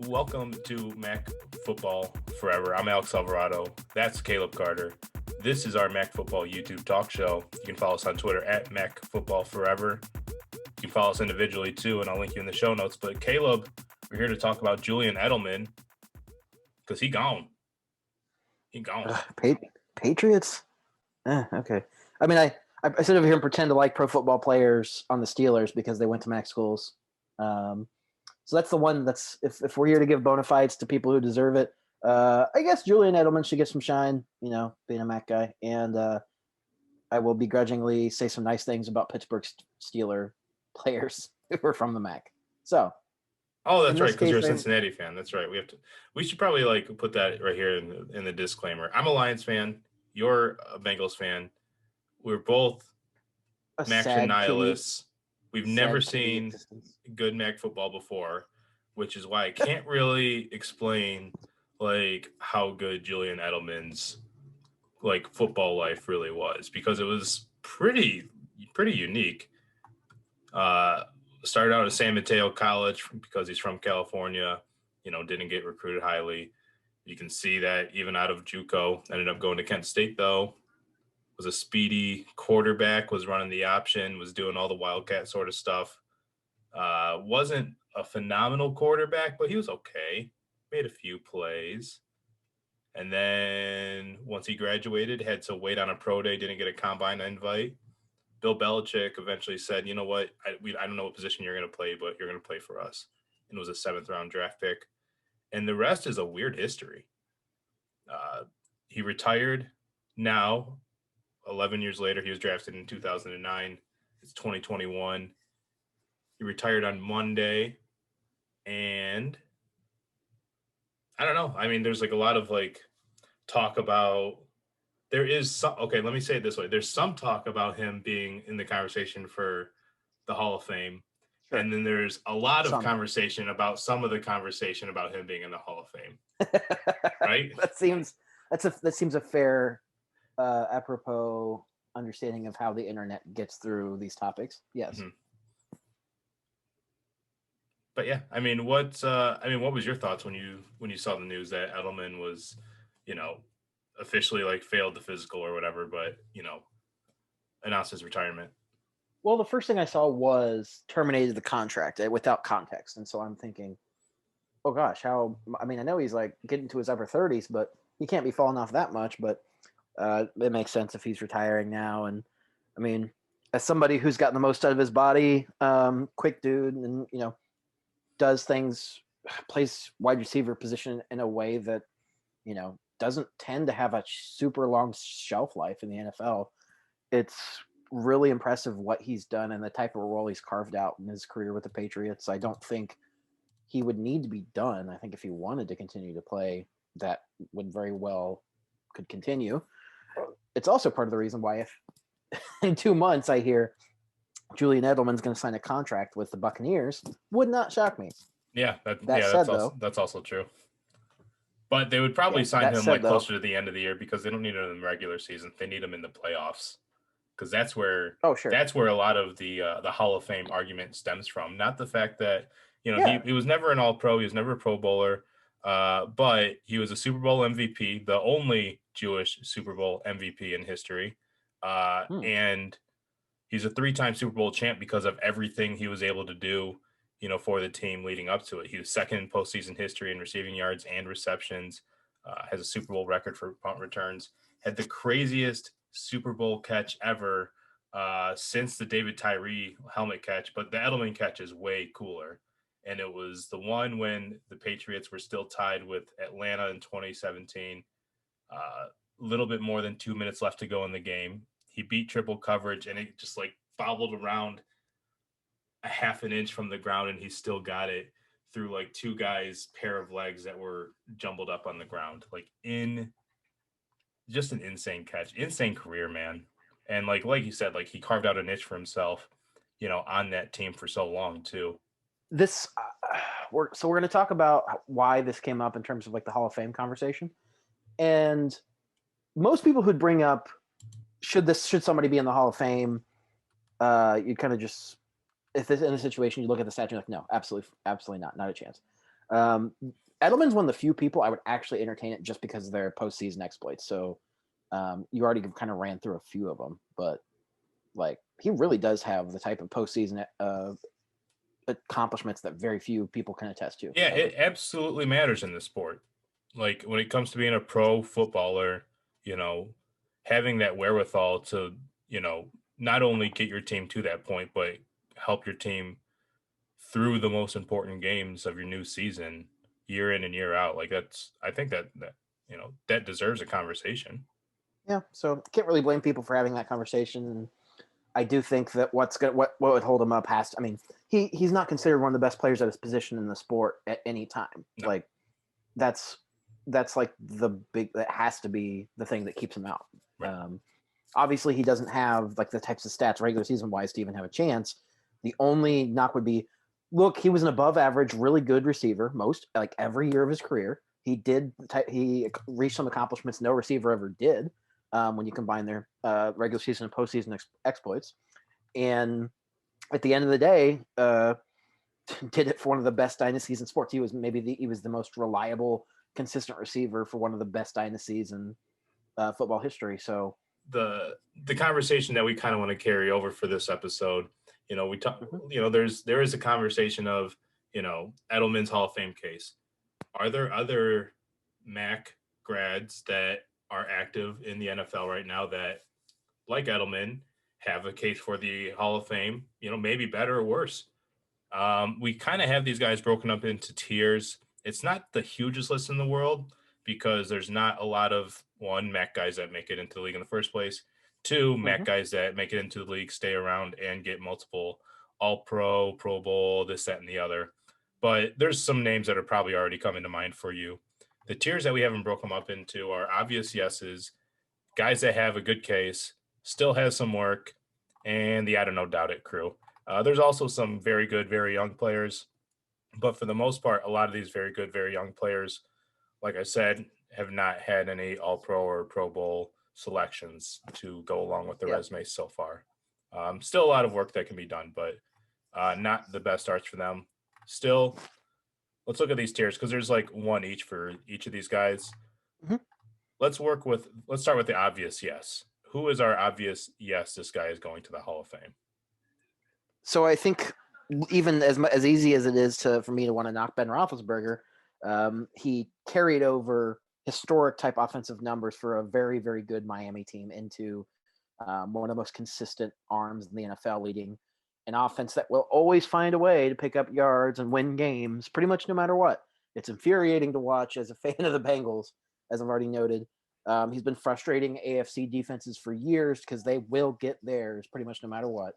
Welcome to Mac Football Forever. I'm Alex Alvarado. That's Caleb Carter. This is our Mac Football YouTube talk show. You can follow us on Twitter at Mac Football Forever. You can follow us individually too, and I'll link you in the show notes. But Caleb, we're here to talk about Julian Edelman because he gone. Patriots? Okay. I mean, I sit over here and pretend to like pro football players on the Steelers because they went to Mac schools. So that's the one that's if we're here to give bona fides to people who deserve it, I guess Julian Edelman should get some shine, being a Mac guy. And I will begrudgingly say some nice things about Pittsburgh Steeler players who are from the Mac. So. Oh, that's right, because you're a Cincinnati fan. That's right. We should probably put that right here in the disclaimer. I'm a Lions fan. You're a Bengals fan. We're both MACTION nihilists. We've never seen good Mac football before, which is why I can't really explain how good Julian Edelman's football life really was, because it was pretty unique. Started out at San Mateo College because he's from California, didn't get recruited highly. You can see that even out of JUCO. Ended up going to Kent State, though. Was a speedy quarterback, was running the option, was doing all the Wildcat sort of stuff. Wasn't a phenomenal quarterback, but he was okay. Made a few plays. And then once he graduated, had to wait on a pro day, didn't get a combine invite. Bill Belichick eventually said, you know what, I don't know what position you're going to play, but you're going to play for us. And it was a 7th-round draft pick. And the rest is a weird history. He retired now. 11 years later, he was drafted in 2009. It's 2021. He retired on Monday. And I don't know. I mean, there's a lot of talk about – there is some – okay, let me say it this way. There's some talk about him being in the conversation for the Hall of Fame. Sure. And then there's a lot of conversation about some of the conversation about him being in the Hall of Fame. Right? That seems a fair apropos understanding of how the internet gets through these topics. Yes. Mm-hmm. But yeah, I mean, what was your thoughts when you saw the news that Edelman was, officially failed the physical or whatever, but announced his retirement? Well, the first thing I saw was terminated the contract without context, and so I'm thinking, oh gosh, how? I mean, I know he's getting to his upper 30s, but he can't be falling off that much. But it makes sense if he's retiring now. And I mean, as somebody who's gotten the most out of his body, quick dude, and does things, plays wide receiver position in a way that doesn't tend to have a super long shelf life in the NFL. It's really impressive what he's done and the type of role he's carved out in his career with the Patriots. I don't think he would need to be done. I think if he wanted to continue to play, that would very well could continue. It's also part of the reason why if in 2 months I hear Julian Edelman's going to sign a contract with the Buccaneers, would not shock me. Yeah, that's also true. But they would probably sign him closer to the end of the year because they don't need him in the regular season. They need him in the playoffs. Because that's where that's where a lot of the Hall of Fame argument stems from. Not the fact that he was never an All-Pro, he was never a Pro Bowler, but he was a Super Bowl MVP, the only Jewish Super Bowl MVP in history, and he's a 3-time Super Bowl champ because of everything he was able to do, for the team leading up to it. He was second in postseason history in receiving yards and receptions. Has a Super Bowl record for punt returns. Had the craziest Super Bowl catch ever since the David Tyree helmet catch, but the Edelman catch is way cooler. And it was the one when the Patriots were still tied with Atlanta in 2017. A little bit more than 2 minutes left to go in the game. He beat triple coverage, and it just bobbled around a half an inch from the ground, and he still got it through 2 guys' pair of legs that were jumbled up on the ground. Just an insane catch, insane career, man. And like you said, he carved out a niche for himself, on that team for so long too. This, we're going to talk about why this came up in terms of the Hall of Fame conversation. And most people who'd bring up, should somebody be in the Hall of Fame? You kind of just, if it's in a situation, you look at the statue, no, absolutely not a chance. Um, Edelman's one of the few people I would actually entertain it just because of their postseason exploits. So you already kind of ran through a few of them, but like he really does have the type of postseason accomplishments that very few people can attest to. Yeah, ever. it absolutely matters in the sport. Like when it comes to being a pro footballer, having that wherewithal to, not only get your team to that point, but help your team through the most important games of your new season year in and year out. Like I think that that deserves a conversation. Yeah, so can't really blame people for having that conversation. And I do think that what would hold him up has to. I mean, he's not considered one of the best players at his position in the sport at any time. No. Like that's like that has to be the thing that keeps him out. Right. Obviously, he doesn't have like the types of stats regular season wise to even have a chance. The only knock would be, look, he was an above average, really good receiver most like every year of his career. He reached some accomplishments no receiver ever did. When you combine their regular season and postseason exploits. And at the end of the day, did it for one of the best dynasties in sports. He was the most reliable, consistent receiver for one of the best dynasties in football history. So the conversation that we kind of want to carry over for this episode, we talk, there is a conversation of, Edelman's Hall of Fame case. Are there other Mack grads that are active in the NFL right now that, like Edelman, have a case for the Hall of Fame, maybe better or worse? We kind of have these guys broken up into tiers. It's not the hugest list in the world because there's not a lot of, one, Mack guys that make it into the league in the first place. Two, Mack guys that make it into the league, stay around and get multiple All-Pro, Pro Bowl, this, that, and the other. But there's some names that are probably already coming to mind for you. The tiers that we haven't broken them up into are obvious yeses, guys that have a good case, still has some work, and the I don't know, doubt it crew. There's also some very good, very young players. But for the most part, a lot of these very good, very young players, like I said, have not had any All-Pro or Pro Bowl selections to go along with their resume so far. Still a lot of work that can be done, but not the best starts for them. Still, let's look at these tiers because there's like one each for each of these guys. Let's start with the obvious yes. Who is our obvious yes? This guy is going to the Hall of Fame. So I think even as easy as it is for me to want to knock Ben Roethlisberger, he carried over historic type offensive numbers for a very, very good Miami team into one of the most consistent arms in the NFL, leading an offense that will always find a way to pick up yards and win games pretty much no matter what. It's infuriating to watch as a fan of the Bengals, as I've already noted. He's been frustrating AFC defenses for years because they will get theirs pretty much no matter what.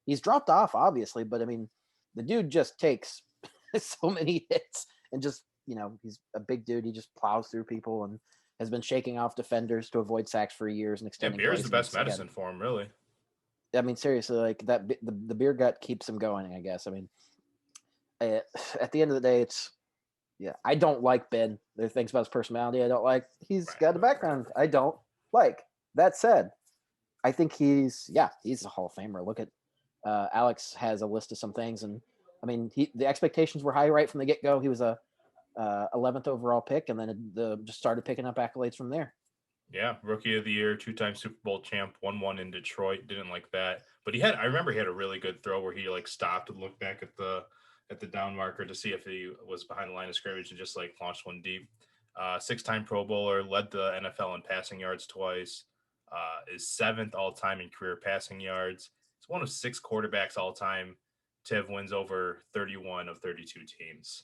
He's dropped off, obviously, but I mean, the dude just takes so many hits and just, he's a big dude. He just plows through people and has been shaking off defenders to avoid sacks for years and extending. Beer is the best medicine for him, really. I mean, seriously, like that, the beer gut keeps him going, I guess. I mean, at the end of the day, I don't like Ben. There are things about his personality I don't like. He's got a background I don't like. That said, I think he's a Hall of Famer. Look at Alex has a list of some things, and I mean, the expectations were high right from the get-go. He was a 11th overall pick, and then just started picking up accolades from there. Yeah, Rookie of the Year, 2-time Super Bowl champ, won one in Detroit. Didn't like that, but I remember he had a really good throw where he like stopped and looked back at the down marker to see if he was behind the line of scrimmage and just like launched one deep. 6-time Pro Bowler, led the NFL in passing yards twice. Is 7th all time in career passing yards. He's one of 6 quarterbacks all time to have wins over 31 of 32 teams.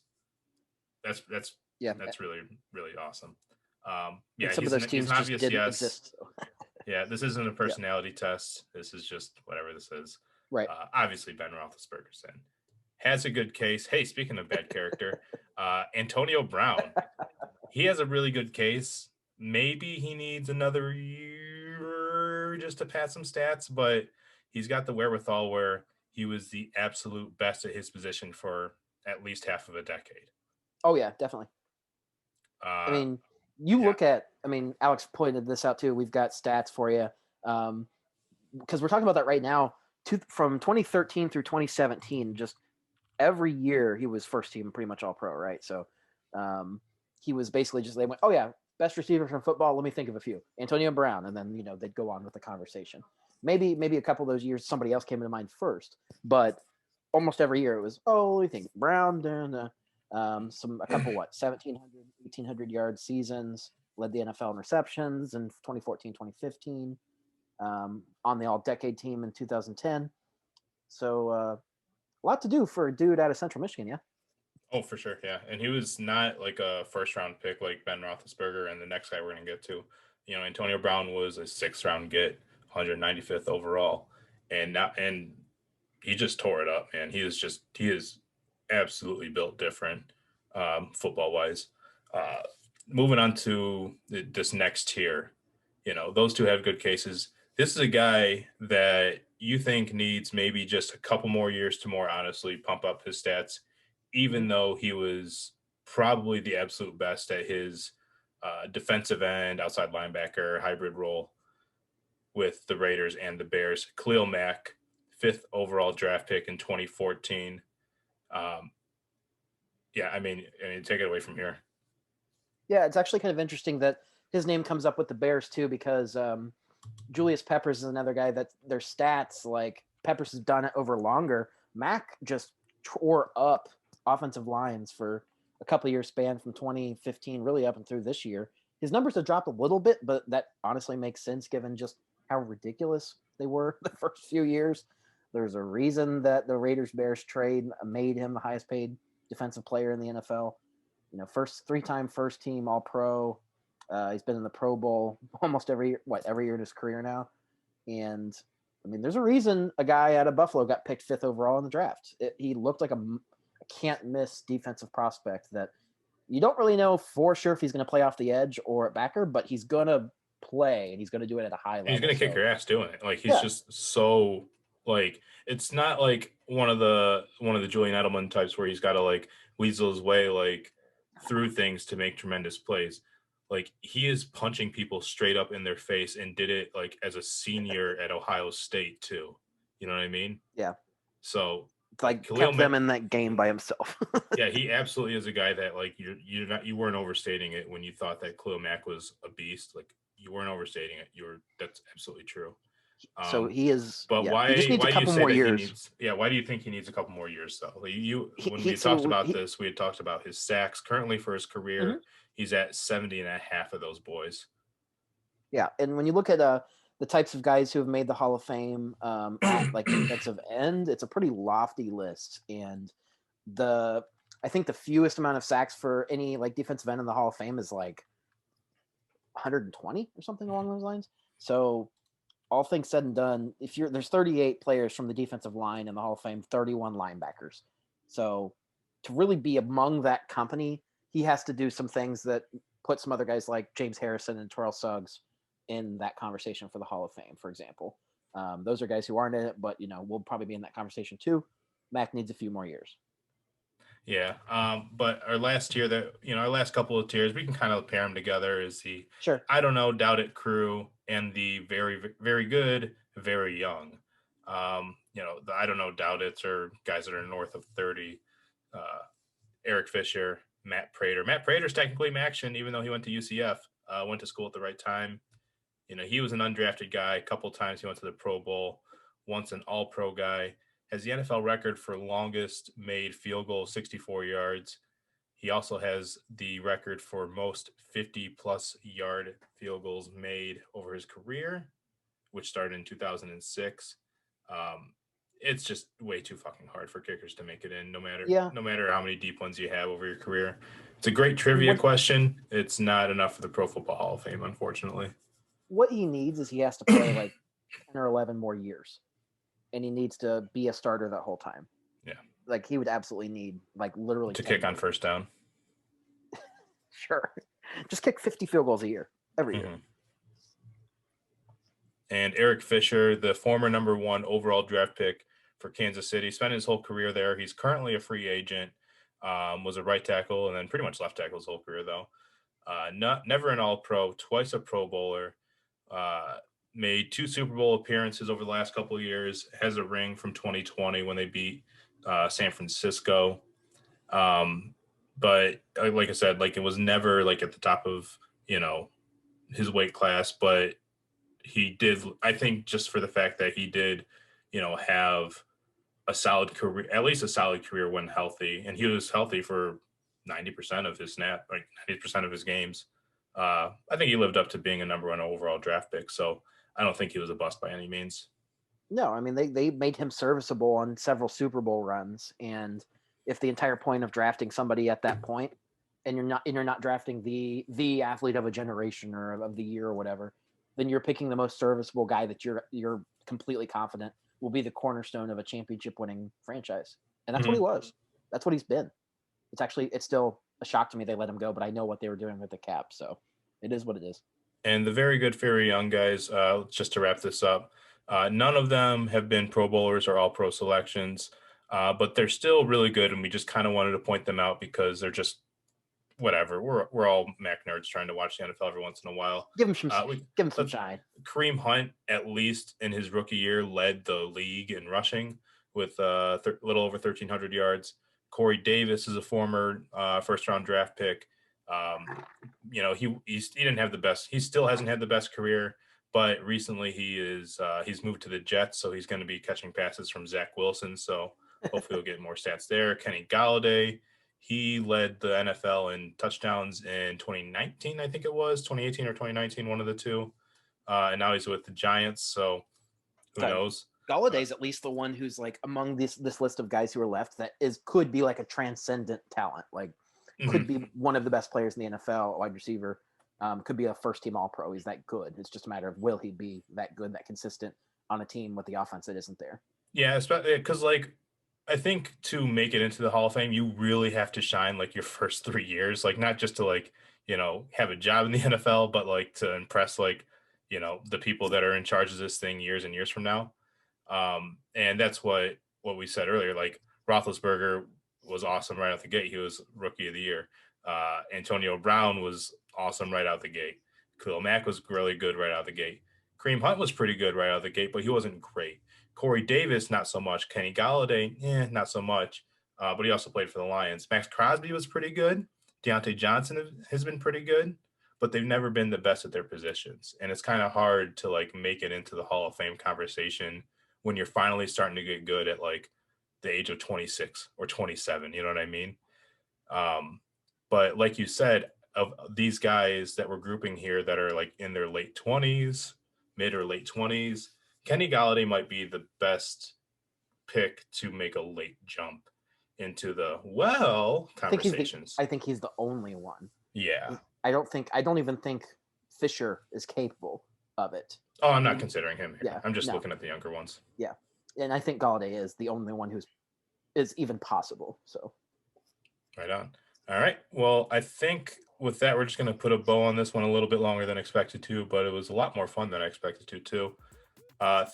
That's really, really awesome. Some of those teams just didn't exist. Yeah, this isn't a personality test. This is just whatever this is. Right. Obviously, Ben Roethlisberger's in. Has a good case. Hey, speaking of bad character, Antonio Brown. He has a really good case. Maybe he needs another year just to pass some stats, but he's got the wherewithal where he was the absolute best at his position for at least half of a decade. Oh, yeah, definitely. I mean, look at, Alex pointed this out too. We've got stats for you because we're talking about that right now. From 2013 through 2017, just every year he was first team, pretty much all pro, right? So he was basically just, they went, oh yeah, best receiver from football. Let me think of a few. Antonio Brown, and then they'd go on with the conversation. Maybe a couple of those years somebody else came into mind first, but almost every year it was, oh, we think Brown, a couple 1,700, 1,800 yard seasons, led the NFL in receptions in 2014, 2015, on the all-decade team in 2010. So a lot to do for a dude out of Central Michigan, yeah. Oh, for sure, yeah. And he was not like a first-round pick like Ben Roethlisberger and the next guy we're going to get to. Antonio Brown was a sixth-round get, 195th overall, and he just tore it up, man. He is absolutely built different, football-wise. Moving on to this next tier, those two have good cases. This is a guy that you think needs maybe just a couple more years to more honestly pump up his stats, even though he was probably the absolute best at his defensive end, outside linebacker, hybrid role with the Raiders and the Bears. Khalil Mack, 5th overall draft pick in 2014. Yeah, I mean, take it away from here. Yeah, it's actually kind of interesting that his name comes up with the Bears too, because Julius Peppers is another guy that their stats, like Peppers has done it over longer. Mack just tore up offensive lines for a couple of years span from 2015 really up and through this year. His numbers have dropped a little bit, but that honestly makes sense given just how ridiculous they were the first few years. There's a reason that the Raiders-Bears trade made him the highest paid defensive player in the NFL. Three-time first team All-Pro. He's been in the Pro Bowl almost every year in his career now. And I mean, there's a reason a guy out of Buffalo got picked 5th overall in the draft. He looked like a can't miss defensive prospect that you don't really know for sure if he's going to play off the edge or at backer, but he's going to play and he's going to do it at a high level. He's going to kick your ass doing it. Like he's just so like, it's not like one of the Julian Edelman types where he's got to like weasel his way like through things to make tremendous plays. Like he is punching people straight up in their face and did it like as a senior at Ohio State too. You know what I mean? Yeah. So like kept them in that game by himself. Yeah, he absolutely is a guy that like you weren't overstating it when you thought that Khalil Mack was a beast. Like you weren't overstating it. That's absolutely true. So he is. But why? He just needs why a couple do you say more that years. He needs? Yeah, why do you think he needs a couple more years though? Like when we talked about this, we had talked about his sacks. Currently for his career, he's at 70 and a half of those boys. Yeah, and when you look at the types of guys who have made the Hall of Fame at like defensive end, it's a pretty lofty list. And I think the fewest amount of sacks for any like defensive end in the Hall of Fame is like 120 or something along those lines. So all things said and done, there's 38 players from the defensive line in the Hall of Fame, 31 linebackers. So to really be among that company, he has to do some things that put some other guys like James Harrison and Terrell Suggs in that conversation for the Hall of Fame, for example. Those are guys who aren't in it, but we'll probably be in that conversation too. Mack needs a few more years. Yeah, but our last tier our last couple of tiers, we can kind of pair them together. Is the I don't know, doubt it crew and the very, very good, very young. The I don't know, doubt it's or guys that are north of 30. Eric Fischer, Matt Prater. Matt Prater's technically MACTION, even though he went to UCF, went to school at the right time. He was an undrafted guy. A couple times he went to the Pro Bowl. Once an All-Pro guy. Has the NFL record for longest made field goal, 64 yards. He also has the record for most 50-plus yard field goals made over his career, which started in 2006. It's just way too fucking hard for kickers to make it in, no matter how many deep ones you have over your career. It's a great trivia question. It's not enough for the Pro Football Hall of Fame, unfortunately. What he needs is he has to play like 10 or 11 more years. And he needs to be a starter that whole time. Yeah. Like he would absolutely need like literally to kick on first down. Sure. Just kick 50 field goals a year, every year. And Eric Fischer, the former number 1 overall draft pick for Kansas City, spent his whole career there. He's currently a free agent, was a right tackle and then pretty much left tackle his whole career though. Never an All-Pro, twice a Pro Bowler, made 2 Super Bowl appearances over the last couple of years, has a ring from 2020 when they beat San Francisco. But like I said, like it was never like at the top of, his weight class, but he did, I think just for the fact that he did, have a solid career, at least a solid career when healthy. And he was healthy for 90% of his snap, like 90% of his games. I think he lived up to being a number 1 overall draft pick. So I don't think he was a bust by any means. No, I mean they made him serviceable on several Super Bowl runs, and if the entire point of drafting somebody at that point, and you're not drafting the athlete of a generation or of the year or whatever, then you're picking the most serviceable guy that you're completely confident will be the cornerstone of a championship winning franchise, and that's what he was. That's what he's been. It's still a shock to me they let him go, but I know what they were doing with the cap, so it is what it is. And the very good, very young guys, just to wrap this up, none of them have been Pro Bowlers or All-Pro selections, but they're still really good, and we just kind of wanted to point them out because they're just whatever. We're all Mac nerds trying to watch the NFL every once in a while. Give him some shine. Kareem Hunt, at least in his rookie year, led the league in rushing with a little over 1,300 yards. Corey Davis is a former first-round draft pick. He didn't have the best. He still hasn't had the best career, but recently he's moved to the Jets, so he's going to be catching passes from Zach Wilson. So hopefully he'll get more stats there. Kenny Golladay, he led the NFL in touchdowns in 2019, I think it was 2018 or 2019, one of the two. And now he's with the Giants. So who knows? Galladay's at least the one who's like among this list of guys who are left that could be like a transcendent talent, like could be one of the best players in the NFL, wide receiver, could be a first team All-Pro. He's that good. It's just a matter of will he be that good, that consistent on a team with the offense that isn't there. Yeah, especially because like I think to make it into the Hall of Fame, you really have to shine like your first 3 years, like not just to like, have a job in the NFL, but like to impress like, the people that are in charge of this thing years and years from now. And that's what we said earlier, like Roethlisberger was awesome right out the gate. He was rookie of the year. Antonio Brown was awesome right out the gate. Khalil Mack was really good right out the gate. Kareem Hunt was pretty good right out the gate, but he wasn't great. Corey Davis, not so much. Kenny Golladay, not so much. But he also played for the Lions. Maxx Crosby was pretty good. Diontae Johnson has been pretty good, but they've never been the best at their positions. And it's kind of hard to like make it into the Hall of Fame conversation when you're finally starting to get good at like the age of 26 or 27. You know what I mean? But like you said, of these guys that we're grouping here that are like in their late 20s, mid or late 20s, Kenny Golladay might be the best pick to make a late jump into the conversations. I think he's the only one. Yeah. I don't even think Fischer is capable of it. Oh, I'm not considering him here. Yeah, I'm just looking at the younger ones. Yeah. And I think Golladay is the only one is even possible. So right on. All right. Well, I think with that, we're just going to put a bow on this one a little bit longer than expected to, but it was a lot more fun than I expected to too.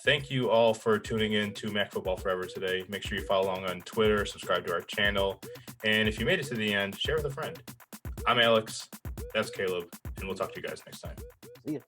Thank you all for tuning in to Mac Football Forever today. Make sure you follow along on Twitter, subscribe to our channel, and if you made it to the end, share with a friend. I'm Alex. That's Caleb, and we'll talk to you guys next time. See ya.